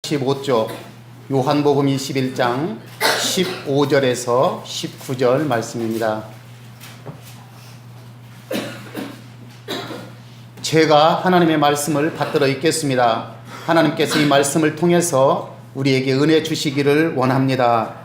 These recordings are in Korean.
15쪽 요한복음 21장 15절에서 19절 말씀입니다. 제가 하나님의 말씀을 받들어 읽겠습니다. 하나님께서 이 말씀을 통해서 우리에게 은혜 주시기를 원합니다.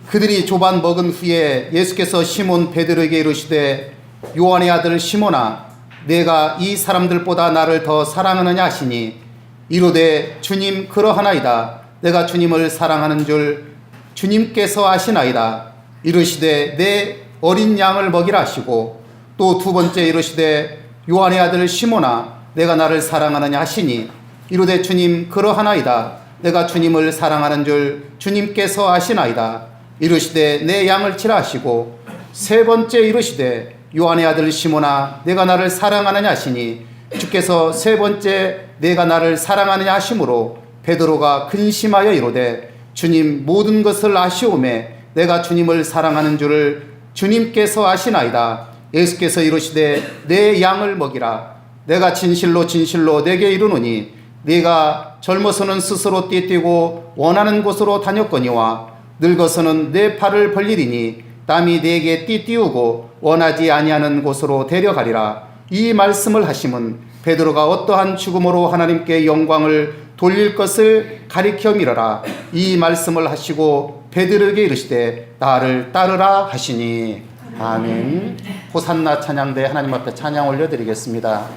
그들이 조반 먹은 후에 예수께서 시몬 베드로에게 이르시되 요한의 아들 시몬아 내가 이 사람들보다 나를 더 사랑하느냐 하시니 이르되 주님 그러하나이다. 내가 주님을 사랑하는 줄 주님께서 아시나이다. 이르시되 내 어린 양을 먹이라 하시고 또 두 번째 이르시되 요한의 아들 시몬아 내가 나를 사랑하느냐 하시니 이르되 주님 그러하나이다. 내가 주님을 사랑하는 줄 주님께서 아시나이다. 이르시되 내 양을 치라 하시고 세 번째 이르시되 요한의 아들 시몬아 내가 나를 사랑하느냐 하시니 주께서 세 번째 내가 나를 사랑하느냐 하심으로 베드로가 근심하여 이르되 주님 모든 것을 아시오매 내가 주님을 사랑하는 줄을 주님께서 아시나이다. 예수께서 이르시되 내 양을 먹이라. 내가 진실로 진실로 내게 이르노니 네가 젊어서는 스스로 띠뛰고 원하는 곳으로 다녔거니와 늙어서는 내 팔을 벌리리니 땀이 네게 띠띠우고 원하지 아니하는 곳으로 데려가리라. 이 말씀을 하심은 베드로가 어떠한 죽음으로 하나님께 영광을 돌릴 것을 가리켜 미러라. 이 말씀을 하시고 베드로에게 이르시되 나를 따르라 하시니 아멘. 호산나 찬양대 하나님 앞에 찬양 올려드리겠습니다.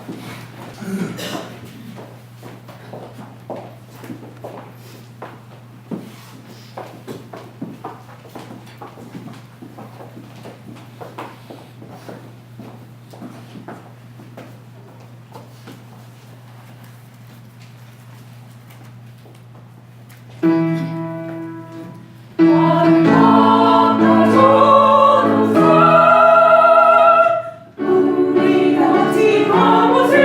우리 같이 가보세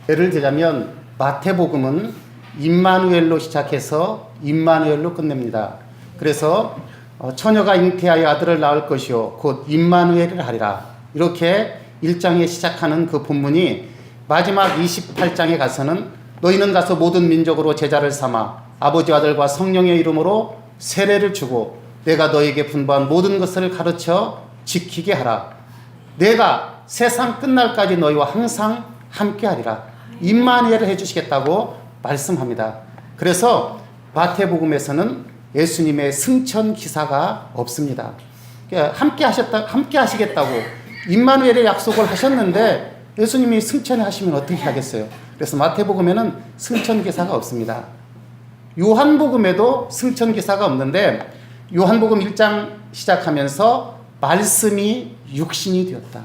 예를 들자면 마태복음은 임마누엘로 시작해서 임마누엘로 끝냅니다. 그래서 처녀가 잉태하여 아들을 낳을 것이요 곧 임마누엘을 하리라. 이렇게 1장에 시작하는 그 본문이 마지막 28장에 가서는 너희는 가서 모든 민족으로 제자를 삼아 아버지 아들과 성령의 이름으로 세례를 주고 내가 너희에게 분부한 모든 것을 가르쳐 지키게 하라. 내가 세상 끝날까지 너희와 항상 함께하리라. 임마누엘을 해주시겠다고 말씀합니다. 그래서 마태복음에서는 예수님의 승천 기사가 없습니다. 함께 하시겠다고 임마누엘의 약속을 하셨는데 예수님이 승천하시면 어떻게 하겠어요? 그래서 마태복음에는 승천 기사가 없습니다. 요한복음에도 승천 기사가 없는데 요한복음 1장 시작하면서 말씀이 육신이 되었다.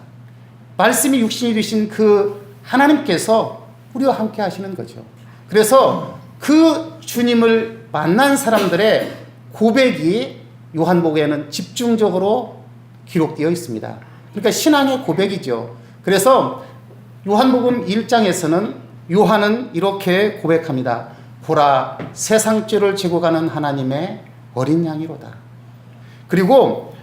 말씀이 육신이 되신 그 하나님께서 우리와 함께 하시는 거죠. 그래서 그 주님을 만난 사람들의 고백이 요한복음에는 집중적으로 기록되어 있습니다. 그러니까 신앙의 고백이죠. 그래서 요한복음 1장에서는 요한은 이렇게 고백합니다. 보라, 세상 죄를 지고 가는 하나님의 어린 양이로다. 그리고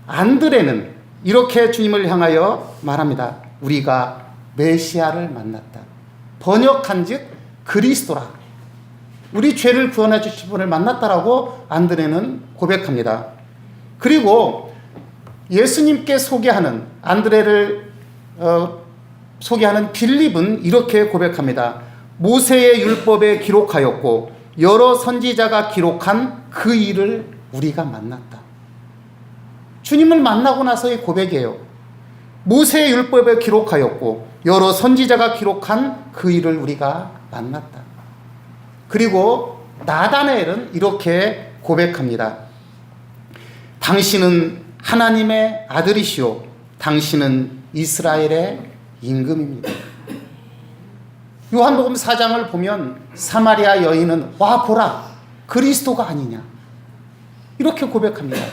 안드레는 이렇게 주님을 향하여 말합니다. 우리가 메시아를 만났다. 번역한즉 그리스도라. 우리 죄를 구원해 주실 분을 만났다라고 안드레는 고백합니다. 그리고 예수님께 소개하는 안드레를 소개하는 빌립은 이렇게 고백합니다. 모세의 율법에 기록하였고 여러 선지자가 기록한 그 일을 우리가 만났다. 주님을 만나고 나서의 고백이에요. 모세의 율법에 기록하였고 여러 선지자가 기록한 그 일을 우리가 만났다. 그리고 나다나엘은 이렇게 고백합니다. 당신은 하나님의 아들이시오. 당신은 이스라엘의 임금입니다. 요한복음 4장을 보면 사마리아 여인은 와 보라 그리스도가 아니냐 이렇게 고백합니다.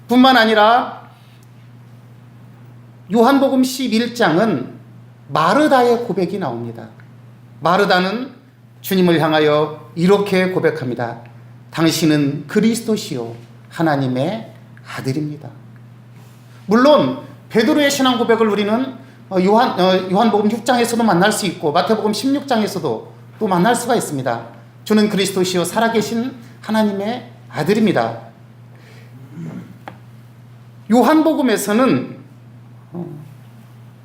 뿐만 아니라 요한복음 11장은 마르다의 고백이 나옵니다. 마르다는 주님을 향하여 이렇게 고백합니다. 당신은 그리스도시요 하나님의 아들입니다. 물론 베드로의 신앙 고백을 우리는 요한복음 6장에서도 만날 수 있고 마태복음 16장에서도 또 만날 수가 있습니다. 주는 그리스도시요 살아계신 하나님의 아들입니다. 요한복음에서는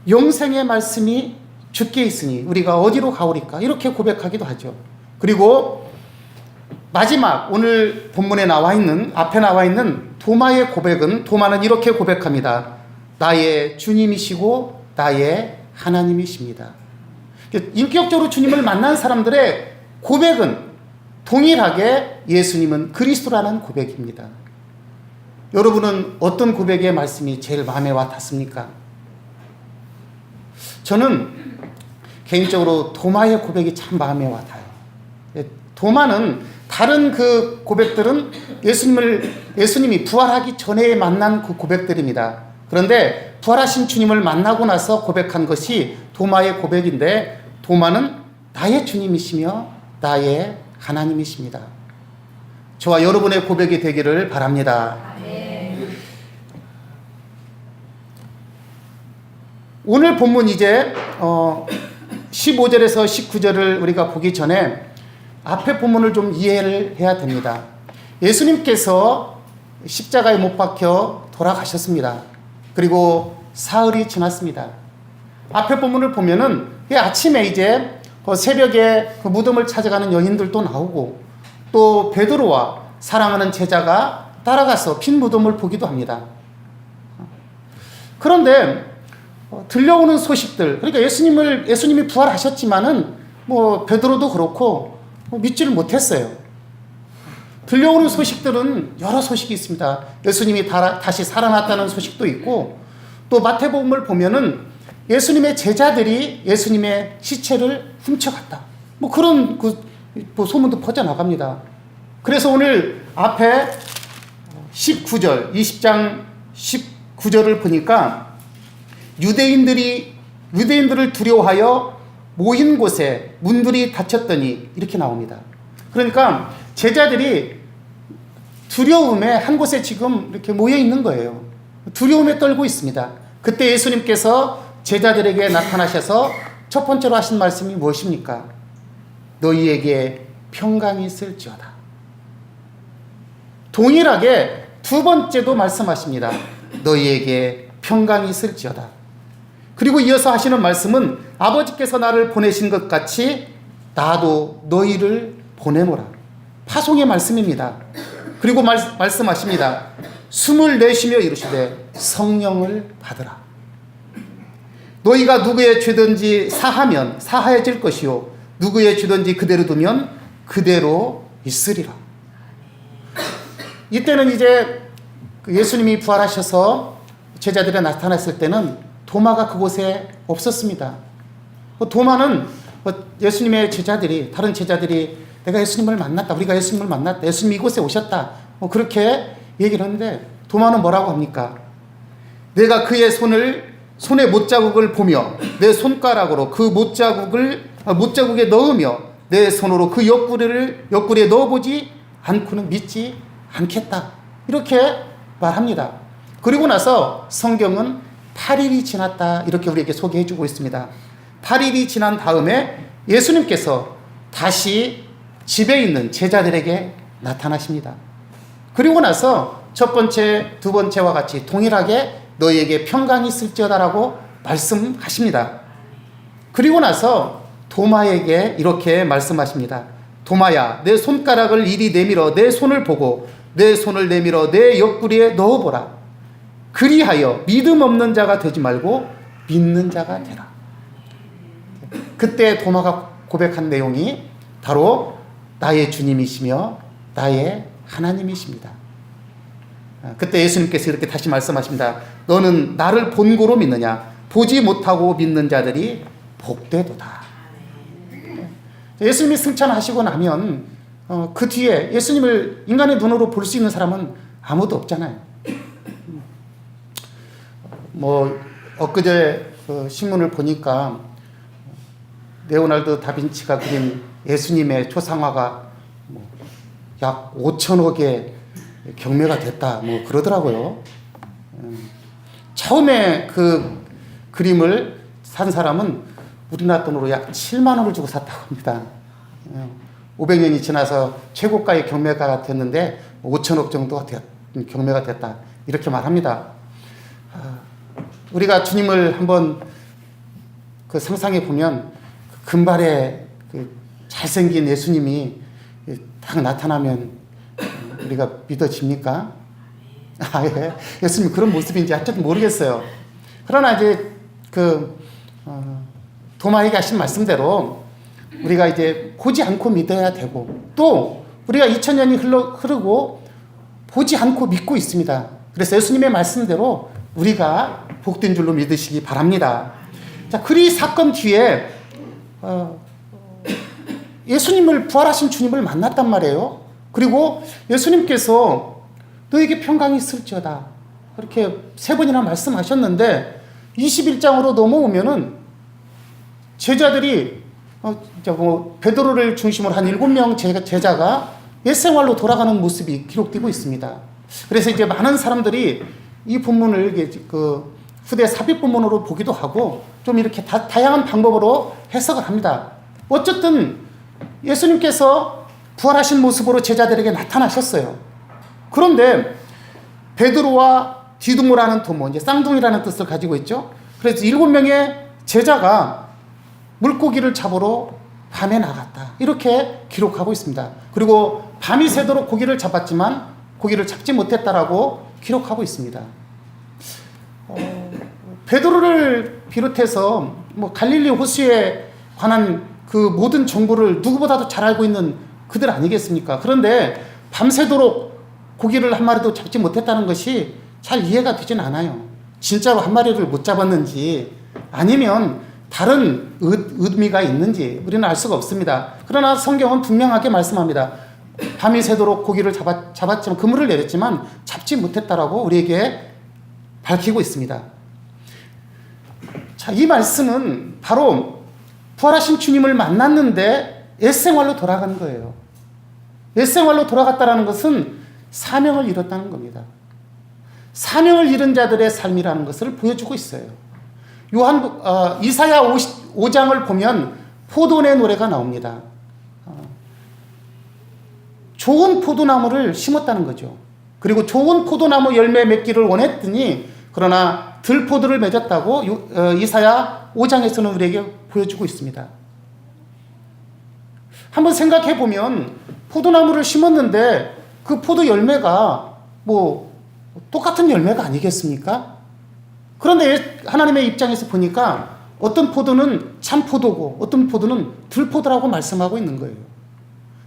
영생의 말씀이 주께 있으니 우리가 어디로 가오리까 이렇게 고백하기도 하죠. 그리고 마지막 오늘 본문에 나와 있는 앞에 나와 있는 도마의 고백은 도마는 이렇게 고백합니다. 나의 주님이시고 나의 하나님이십니다. 인격적으로 주님을 만난 사람들의 고백은 동일하게 예수님은 그리스도라는 고백입니다. 여러분은 어떤 고백의 말씀이 제일 마음에 와 닿습니까? 저는 개인적으로 도마의 고백이 참 마음에 와 닿아요. 도마는 다른 그 고백들은 예수님이 부활하기 전에 만난 그 고백들입니다. 그런데 부활하신 주님을 만나고 나서 고백한 것이 도마의 고백인데 도마는 나의 주님이시며 나의 하나님이십니다. 저와 여러분의 고백이 되기를 바랍니다. 오늘 본문 이제 15절에서 19절을 우리가 보기 전에 앞에 본문을 좀 이해를 해야 됩니다. 예수님께서 십자가에 못 박혀 돌아가셨습니다. 그리고 사흘이 지났습니다. 앞에 본문을 보면은 아침에 이제 새벽에 그 무덤을 찾아가는 여인들도 나오고 또 베드로와 사랑하는 제자가 따라가서 빈 무덤을 보기도 합니다. 그런데 들려오는 소식들, 그러니까 예수님이 부활하셨지만은 베드로도 그렇고 믿지를 못했어요. 들려오는 소식들은 여러 소식이 있습니다. 예수님이 다시 살아났다는 소식도 있고 또 마태복음을 보면은 예수님의 제자들이 예수님의 시체를 훔쳐갔다. 그런 소문도 퍼져나갑니다. 그래서 오늘 앞에 19절, 20장 19절을 보니까 유대인들을 두려워하여 모인 곳에 문들이 닫혔더니 이렇게 나옵니다. 그러니까 제자들이 두려움에 한 곳에 지금 이렇게 모여 있는 거예요. 두려움에 떨고 있습니다. 그때 예수님께서 제자들에게 나타나셔서 첫 번째로 하신 말씀이 무엇입니까? 너희에게 평강이 있을지어다. 동일하게 두 번째도 말씀하십니다. 너희에게 평강이 있을지어다. 그리고 이어서 하시는 말씀은 아버지께서 나를 보내신 것 같이 나도 너희를 보내노라. 파송의 말씀입니다. 그리고 말씀하십니다. 숨을 내쉬며 이르시되 성령을 받으라. 너희가 누구의 죄든지 사하면 사하여질 것이요 누구의 죄든지 그대로 두면 그대로 있으리라. 이때는 이제 예수님이 부활하셔서 제자들에 나타났을 때는 도마가 그곳에 없었습니다. 도마는 예수님의 제자들이, 다른 제자들이 내가 예수님을 만났다, 우리가 예수님을 만났다, 예수님이 이곳에 오셨다, 그렇게 얘기를 하는데 도마는 뭐라고 합니까? 내가 그의 손에 못자국을 보며 내 손가락으로 그 못자국에 넣으며 내 손으로 그 옆구리에 넣어보지 않고는 믿지 않겠다, 이렇게 말합니다. 그리고 나서 성경은 8일이 지났다 이렇게 우리에게 소개해주고 있습니다. 8일이 지난 다음에 예수님께서 다시 집에 있는 제자들에게 나타나십니다. 그리고 나서 첫 번째, 두 번째와 같이 동일하게 너희에게 평강이 있을지어다라고 말씀하십니다. 그리고 나서 도마에게 이렇게 말씀하십니다. 도마야, 내 손가락을 이리 내밀어 내 손을 보고 내 손을 내밀어 내 옆구리에 넣어보라. 그리하여 믿음 없는 자가 되지 말고 믿는 자가 되라. 그때 도마가 고백한 내용이 바로 나의 주님이시며 나의 하나님이십니다. 그때 예수님께서 이렇게 다시 말씀하십니다. 너는 나를 본고로 믿느냐? 보지 못하고 믿는 자들이 복되도다. 예수님이 승천하시고 나면 그 뒤에 예수님을 인간의 눈으로 볼 수 있는 사람은 아무도 없잖아요. 엊그제 신문을 보니까 레오나르도 다빈치가 그린 예수님의 초상화가 약 5천억의 경매가 됐다 그러더라고요. 처음에 그 그림을 산 사람은 우리나라 돈으로 약 7만 원을 주고 샀다고 합니다. 500년이 지나서 최고가의 경매가 됐는데 5천억 정도가 경매가 됐다 이렇게 말합니다. 우리가 주님을 한번 상상해 보면 금발의 잘생긴 예수님이 딱 나타나면 우리가 믿어집니까? 예. 예수님 그런 모습인지 어쨌든 모르겠어요. 그러나 이제 도마에게 하신 말씀대로 우리가 이제 보지 않고 믿어야 되고 또 우리가 2000년이 흐르고 보지 않고 믿고 있습니다. 그래서 예수님의 말씀대로 우리가 복된 줄로 믿으시기 바랍니다. 자, 그리 사건 뒤에 예수님을 부활하신 주님을 만났단 말이에요. 그리고 예수님께서 너에게 평강이 있을지어다 그렇게 3번이나 말씀하셨는데 21장으로 넘어오면은 제자들이 베드로를 중심으로 한 7명 제자가 옛생활로 돌아가는 모습이 기록되고 있습니다. 그래서 이제 많은 사람들이 이 본문을 후대 삽입 본문으로 보기도 하고 좀 이렇게 다양한 방법으로 해석을 합니다. 어쨌든 예수님께서 부활하신 모습으로 제자들에게 나타나셨어요. 그런데 베드로와 디두모라는 도모, 이제 쌍둥이라는 뜻을 가지고 있죠. 그래서 7명의 제자가 물고기를 잡으러 밤에 나갔다 이렇게 기록하고 있습니다. 그리고 밤이 새도록 고기를 잡았지만 고기를 잡지 못했다라고 기록하고 있습니다. 베드로를 비롯해서 갈릴리 호수에 관한 그 모든 정보를 누구보다도 잘 알고 있는 그들 아니겠습니까? 그런데 밤새도록 고기를 한 마리도 잡지 못했다는 것이 잘 이해가 되진 않아요. 진짜로 한 마리를 못 잡았는지 아니면 다른 의미가 있는지 우리는 알 수가 없습니다. 그러나 성경은 분명하게 말씀합니다. 밤이 새도록 고기를 잡았지만 그물을 내렸지만 잡지 못했다라고 우리에게 밝히고 있습니다. 자, 이 말씀은 바로 부활하신 주님을 만났는데 옛생활로 돌아간 거예요. 옛생활로 돌아갔다는 것은 사명을 잃었다는 겁니다. 사명을 잃은 자들의 삶이라는 것을 보여주고 있어요. 이사야 5장을 보면 포도원의 노래가 나옵니다. 좋은 포도나무를 심었다는 거죠. 그리고 좋은 포도나무 열매 맺기를 원했더니 그러나 들포도를 맺었다고 이사야 5장에서는 우리에게 보여주고 있습니다. 한번 생각해 보면 포도나무를 심었는데 그 포도 열매가 똑같은 열매가 아니겠습니까? 그런데 하나님의 입장에서 보니까 어떤 포도는 참 포도고 어떤 포도는 들포도라고 말씀하고 있는 거예요.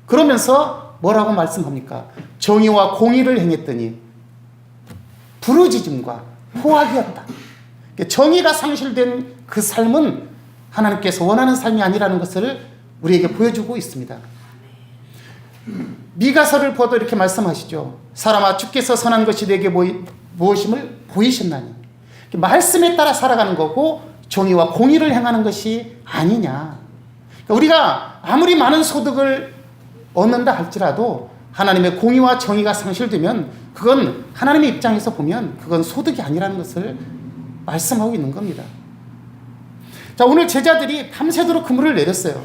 그러면서 뭐라고 말씀합니까? 정의와 공의를 행했더니 부르짖음과 포악이었다. 정의가 상실된 그 삶은 하나님께서 원하는 삶이 아니라는 것을 우리에게 보여주고 있습니다. 미가서를 보도 이렇게 말씀하시죠. 사람아, 주께서 선한 것이 내게 무엇임을 보이셨나니. 말씀에 따라 살아가는 거고 정의와 공의를 행하는 것이 아니냐. 우리가 아무리 많은 소득을 얻는다 할지라도 하나님의 공의와 정의가 상실되면 그건 하나님의 입장에서 보면 그건 소득이 아니라는 것을 말씀하고 있는 겁니다. 자, 오늘 제자들이 밤새도록 그물을 내렸어요.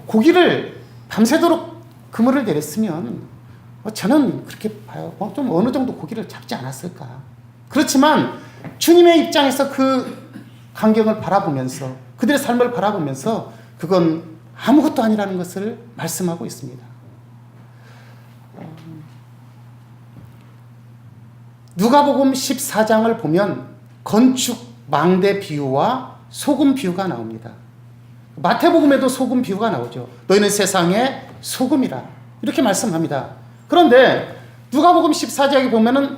고기를 밤새도록 그물을 내렸으면 저는 그렇게 봐요. 좀 어느 정도 고기를 잡지 않았을까. 그렇지만 주님의 입장에서 그 광경을 바라보면서 그들의 삶을 바라보면서 그건 아무것도 아니라는 것을 말씀하고 있습니다. 누가복음 14장을 보면 건축 망대 비유와 소금 비유가 나옵니다. 마태복음에도 소금 비유가 나오죠. 너희는 세상의 소금이라 이렇게 말씀합니다. 그런데 누가복음 14장에 보면은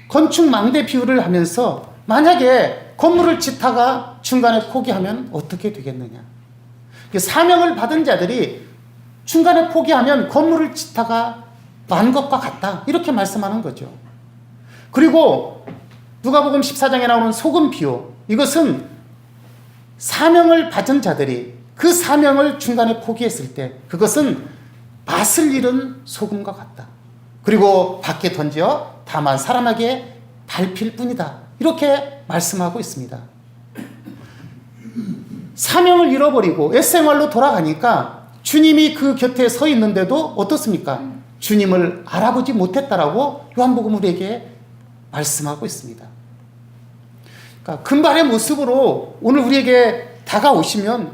건축 망대 비유를 하면서 만약에 건물을 짓다가 중간에 포기하면 어떻게 되겠느냐. 사명을 받은 자들이 중간에 포기하면 건물을 짓다가 만 것과 같다 이렇게 말씀하는 거죠. 그리고 누가복음 14장에 나오는 소금 비유, 이것은 사명을 받은 자들이 그 사명을 중간에 포기했을 때 그것은 맛을 잃은 소금과 같다. 그리고 밖에 던져 다만 사람에게 밟힐 뿐이다. 이렇게 말씀하고 있습니다. 사명을 잃어버리고 옛생활로 돌아가니까 주님이 그 곁에 서 있는데도 어떻습니까? 주님을 알아보지 못했다라고 요한복음 우리에게 말씀하고 있습니다. 그러니까 금발의 모습으로 오늘 우리에게 다가오시면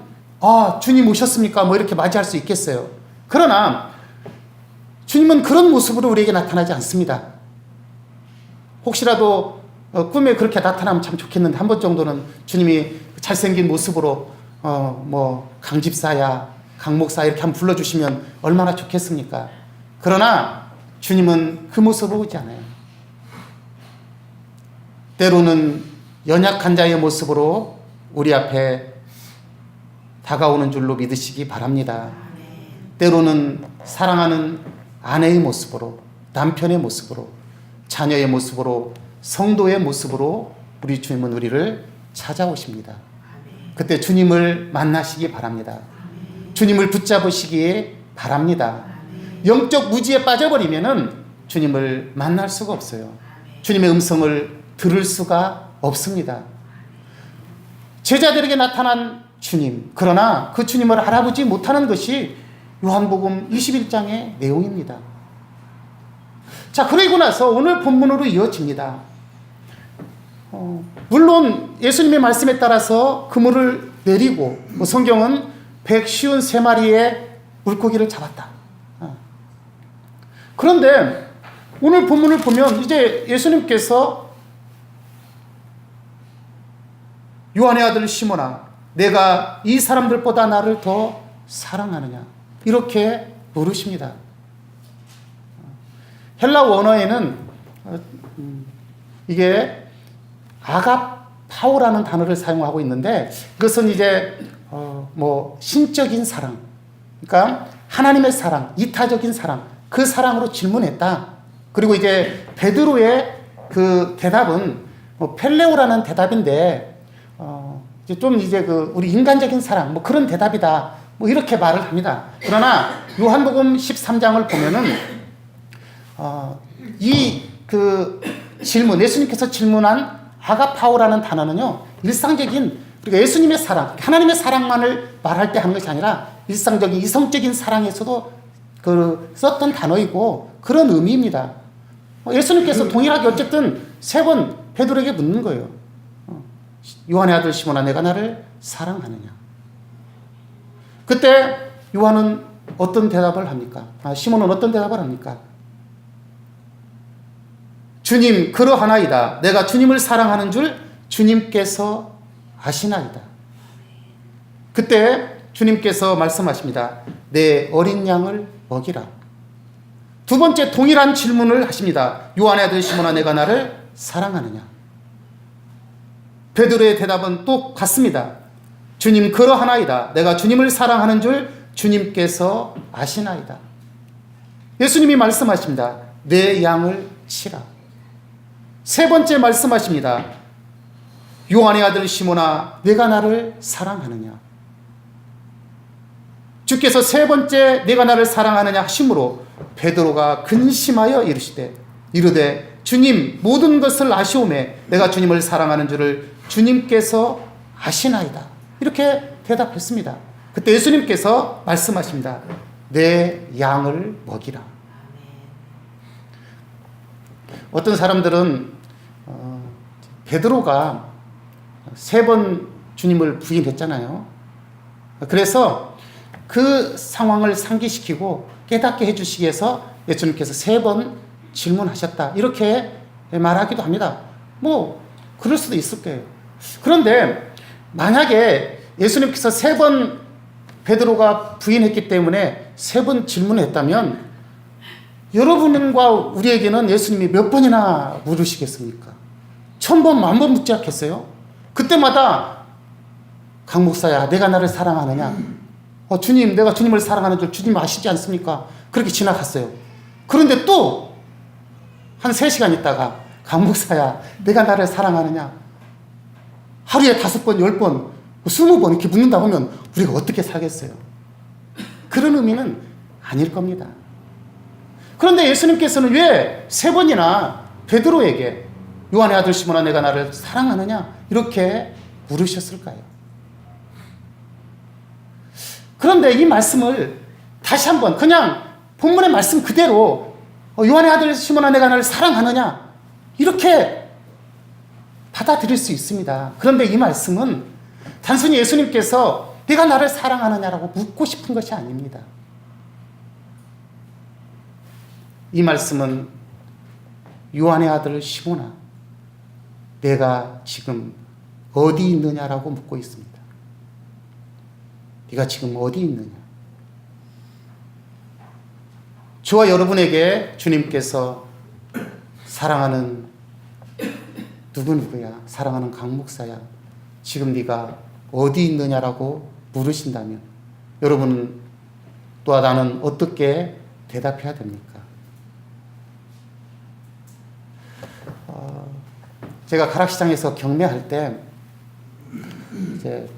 주님 오셨습니까? 이렇게 맞이할 수 있겠어요. 그러나 주님은 그런 모습으로 우리에게 나타나지 않습니다. 혹시라도 꿈에 그렇게 나타나면 참 좋겠는데 한 번 정도는 주님이 잘생긴 모습으로 강집사야 강목사 이렇게 한번 불러주시면 얼마나 좋겠습니까? 그러나 주님은 그 모습으로 오지 않아요. 때로는 연약한 자의 모습으로 우리 앞에 다가오는 줄로 믿으시기 바랍니다. 때로는 사랑하는 아내의 모습으로, 남편의 모습으로, 자녀의 모습으로, 성도의 모습으로 우리 주님은 우리를 찾아오십니다. 그때 주님을 만나시기 바랍니다. 주님을 붙잡으시기 바랍니다. 영적 무지에 빠져버리면은 주님을 만날 수가 없어요. 주님의 음성을 들을 수가 없습니다. 제자들에게 나타난 주님, 그러나 그 주님을 알아보지 못하는 것이 요한복음 21장의 내용입니다. 자, 그러고 나서 오늘 본문으로 이어집니다. 물론 예수님의 말씀에 따라서 그물을 내리고 성경은 153마리의 물고기를 잡았다. 그런데 오늘 본문을 보면 이제 예수님께서 요한의 아들 시몬아, 내가 이 사람들보다 나를 더 사랑하느냐 이렇게 물으십니다. 헬라 원어에는 이게 아가파오라는 단어를 사용하고 있는데 그것은 이제 신적인 사랑, 그러니까 하나님의 사랑, 이타적인 사랑, 그 사랑으로 질문했다. 그리고 이제 베드로의 그 대답은 펠레오라는 대답인데 이제 우리 인간적인 사랑, 뭐 그런 대답이다. 뭐 이렇게 말을 합니다. 그러나 요한복음 13장을 보면은, 질문, 예수님께서 질문한 아가파오라는 단어는요, 일상적인, 그러니까 예수님의 사랑, 하나님의 사랑만을 말할 때 하는 것이 아니라 일상적인 이성적인 사랑에서도 썼던 단어이고 그런 의미입니다. 예수님께서 동일하게 어쨌든 3번 베드로에게 묻는 거예요. 요한의 아들 시몬아, 내가 나를 사랑하느냐? 그때 요한은 어떤 대답을 합니까? 시몬은 어떤 대답을 합니까? 주님, 그러하나이다. 내가 주님을 사랑하는 줄 주님께서 아시나이다. 그때 주님께서 말씀하십니다. 내 어린 양을 먹이라. 2번째 동일한 질문을 하십니다. 요한의 아들 시몬아, 내가 나를 사랑하느냐? 베드로의 대답은 또 같습니다. 주님, 그러하나이다. 내가 주님을 사랑하는 줄 주님께서 아시나이다. 예수님이 말씀하십니다. 내 양을 치라. 3번째 말씀하십니다. 요한의 아들 시몬아, 내가 나를 사랑하느냐? 주께서 3번째 내가 나를 사랑하느냐 하심으로 베드로가 근심하여 이르되 주님, 모든 것을 아시오매 내가 주님을 사랑하는 줄을 주님께서 아시나이다. 이렇게 대답했습니다. 그때 예수님께서 말씀하십니다. 내 양을 먹이라. 어떤 사람들은 베드로가 3번 주님을 부인했잖아요. 그래서 그 상황을 상기시키고 깨닫게 해주시기 위해서 예수님께서 3번 질문하셨다. 이렇게 말하기도 합니다. 뭐 그럴 수도 있을 거예요. 그런데 만약에 예수님께서 3번 베드로가 부인했기 때문에 3번 질문했다면 여러분과 우리에게는 예수님이 몇 번이나 물으시겠습니까? 1000번, 10,000번 묻지 않겠어요? 그때마다 강 목사야, 내가 나를 사랑하느냐? 주님, 내가 주님을 사랑하는 줄 주님 아시지 않습니까? 그렇게 지나갔어요. 그런데 또 한 3시간 있다가 강 목사야, 내가 나를 사랑하느냐? 하루에 5번, 10번, 20번 이렇게 묻는다 보면 우리가 어떻게 살겠어요? 그런 의미는 아닐 겁니다. 그런데 예수님께서는 왜 3번이나 베드로에게 요한의 아들 시몬아, 내가 나를 사랑하느냐? 이렇게 물으셨을까요? 그런데 이 말씀을 다시 한번 그냥 본문의 말씀 그대로 요한의 아들 시몬아, 내가 나를 사랑하느냐? 이렇게 받아들일 수 있습니다. 그런데 이 말씀은 단순히 예수님께서 내가 나를 사랑하느냐라고 묻고 싶은 것이 아닙니다. 이 말씀은 요한의 아들 시몬아, 내가 지금 어디 있느냐라고 묻고 있습니다. 네가 지금 어디 있느냐? 저와 여러분에게 주님께서 사랑하는 누구야? 사랑하는 강 목사야, 지금 네가 어디 있느냐라고 물으신다면 여러분은 또한 나는 어떻게 대답해야 됩니까? 제가 가락시장에서 경매할 때 이제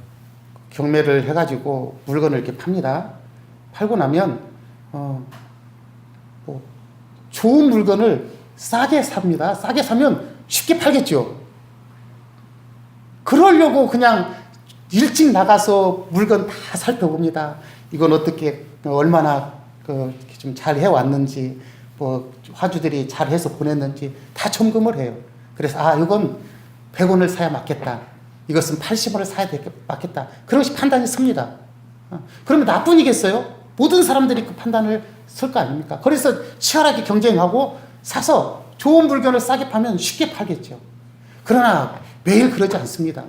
경매를 해가지고 물건을 이렇게 팝니다. 팔고 나면 좋은 물건을 싸게 삽니다. 싸게 사면 쉽게 팔겠죠. 그러려고 그냥 일찍 나가서 물건 다 살펴봅니다. 이건 어떻게 얼마나 좀 잘 해왔는지, 뭐 화주들이 잘해서 보냈는지 다 점검을 해요. 그래서 이건 100원을 사야 맞겠다. 이것은 80원을 사야 맞겠다. 그런 것이 판단이 섭니다. 그러면 나뿐이겠어요? 모든 사람들이 그 판단을 쓸 거 아닙니까? 그래서 치열하게 경쟁하고 사서 좋은 물건을 싸게 파면 쉽게 팔겠죠. 그러나 매일 그러지 않습니다.